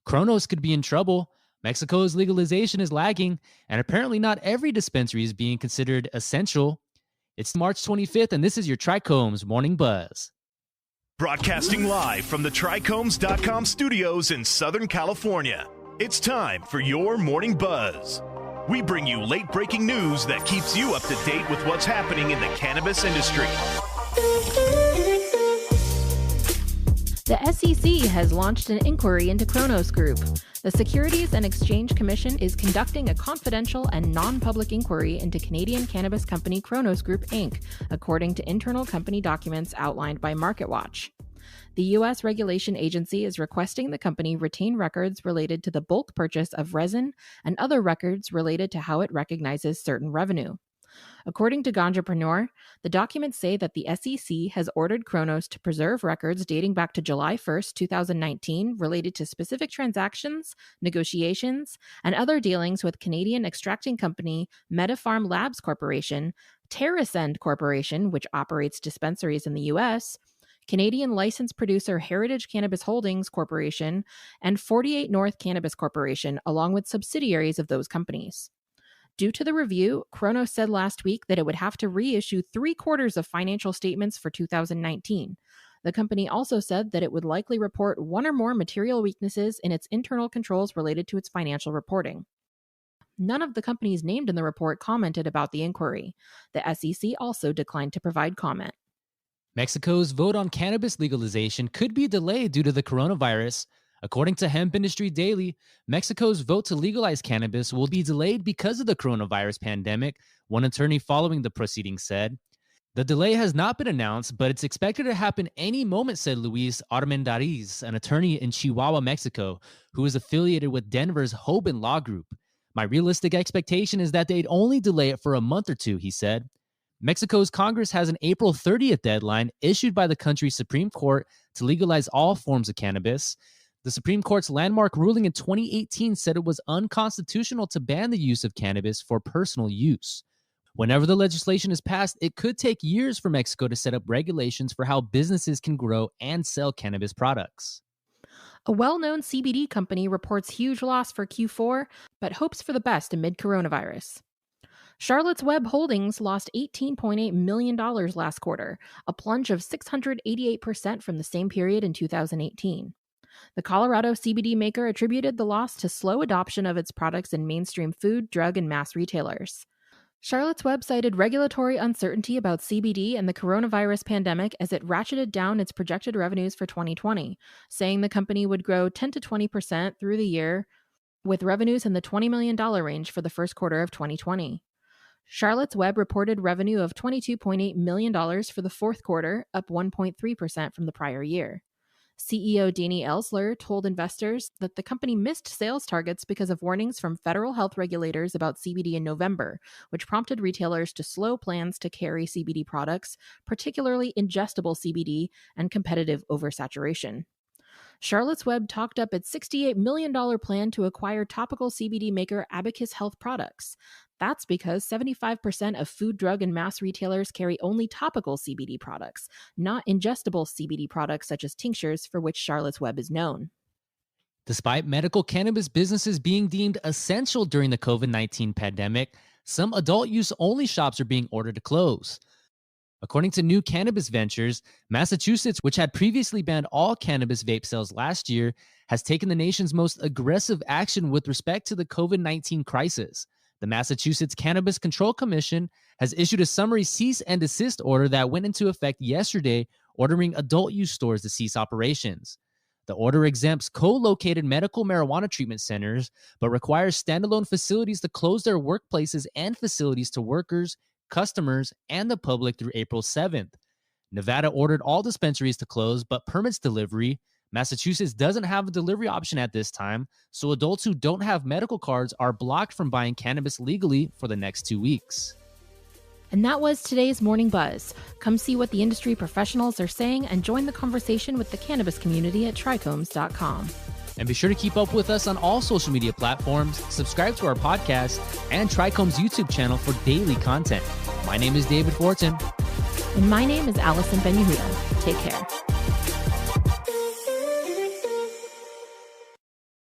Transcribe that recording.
Kronos could be in trouble. Mexico's legalization is lagging, and apparently not every dispensary is being considered essential. It's March 25th, and this is your TRICHOMES Morning Buzz. Broadcasting live from the TRICHOMES.com studios in Southern California. It's time for your Morning Buzz. We bring you late-breaking news that keeps you up to date with what's happening in the cannabis industry. The SEC has launched an inquiry into Kronos Group. The Securities and Exchange Commission is conducting a confidential and non-public inquiry into Canadian cannabis company Kronos Group Inc., according to internal company documents outlined by MarketWatch. The U.S. regulation agency is requesting the company retain records related to the bulk purchase of resin and other records related to how it recognizes certain revenue. According to Ganjapreneur, the documents say that the SEC has ordered Kronos to preserve records dating back to July 1, 2019 related to specific transactions, negotiations, and other dealings with Canadian extracting company MediPharm Labs Corporation, TerraSend Corporation, which operates dispensaries in the U.S., Canadian license producer Heritage Cannabis Holdings Corporation, and 48 North Cannabis Corporation, along with subsidiaries of those companies. Due to the review, Kronos said last week that it would have to reissue 3/4 of financial statements for 2019. The company also said that it would likely report one or more material weaknesses in its internal controls related to its financial reporting. None of the companies named in the report commented about the inquiry. The SEC also declined to provide comment. Mexico's vote on cannabis legalization could be delayed due to the coronavirus. According to Hemp Industry Daily, Mexico's vote to legalize cannabis will be delayed because of the coronavirus pandemic, one attorney following the proceedings said. The delay has not been announced, but it's expected to happen any moment, said Luis Armendariz, an attorney in Chihuahua, Mexico, who is affiliated with Denver's Hoban Law Group. My realistic expectation is that they'd only delay it for a month or two, he said. Mexico's Congress has an April 30th deadline issued by the country's Supreme Court to legalize all forms of cannabis. The Supreme Court's landmark ruling in 2018 said it was unconstitutional to ban the use of cannabis for personal use. Whenever the legislation is passed, it could take years for Mexico to set up regulations for how businesses can grow and sell cannabis products. A well-known CBD company reports huge loss for Q4, but hopes for the best amid coronavirus. Charlotte's Web Holdings lost $18.8 million last quarter, a plunge of 688% from the same period in 2018. The Colorado CBD maker attributed the loss to slow adoption of its products in mainstream food, drug, and mass retailers. Charlotte's Web cited regulatory uncertainty about CBD and the coronavirus pandemic as it ratcheted down its projected revenues for 2020, saying the company would grow 10 to 20% through the year, with revenues in the $20 million range for the first quarter of 2020. Charlotte's Web reported revenue of $22.8 million for the fourth quarter, up 1.3% from the prior year. CEO Danny Elsler told investors that the company missed sales targets because of warnings from federal health regulators about CBD in November, which prompted retailers to slow plans to carry CBD products, particularly ingestible CBD, and competitive oversaturation. Charlotte's Web talked up its $68 million plan to acquire topical CBD maker Abacus Health Products. That's because 75% of food, drug, and mass retailers carry only topical CBD products, not ingestible CBD products such as tinctures, for which Charlotte's Web is known. Despite medical cannabis businesses being deemed essential during the COVID-19 pandemic, some adult use only shops are being ordered to close. According to New Cannabis Ventures, Massachusetts, which had previously banned all cannabis vape sales last year, has taken the nation's most aggressive action with respect to the COVID-19 crisis. The Massachusetts Cannabis Control Commission has issued a summary cease and desist order that went into effect yesterday, ordering adult use stores to cease operations. The order exempts co-located medical marijuana treatment centers, but requires standalone facilities to close their workplaces and facilities to workers, customers, and the public through April 7th. Nevada ordered all dispensaries to close, but permits delivery. Massachusetts doesn't have a delivery option at this time, so adults who don't have medical cards are blocked from buying cannabis legally for the next 2 weeks. And that was today's Morning Buzz. Come see what the industry professionals are saying and join the conversation with the cannabis community at trichomes.com. And be sure to keep up with us on all social media platforms, subscribe to our podcast, and Trichome's YouTube channel for daily content. My name is David Fortin. And my name is Allison Ben-Yehuda. Take care.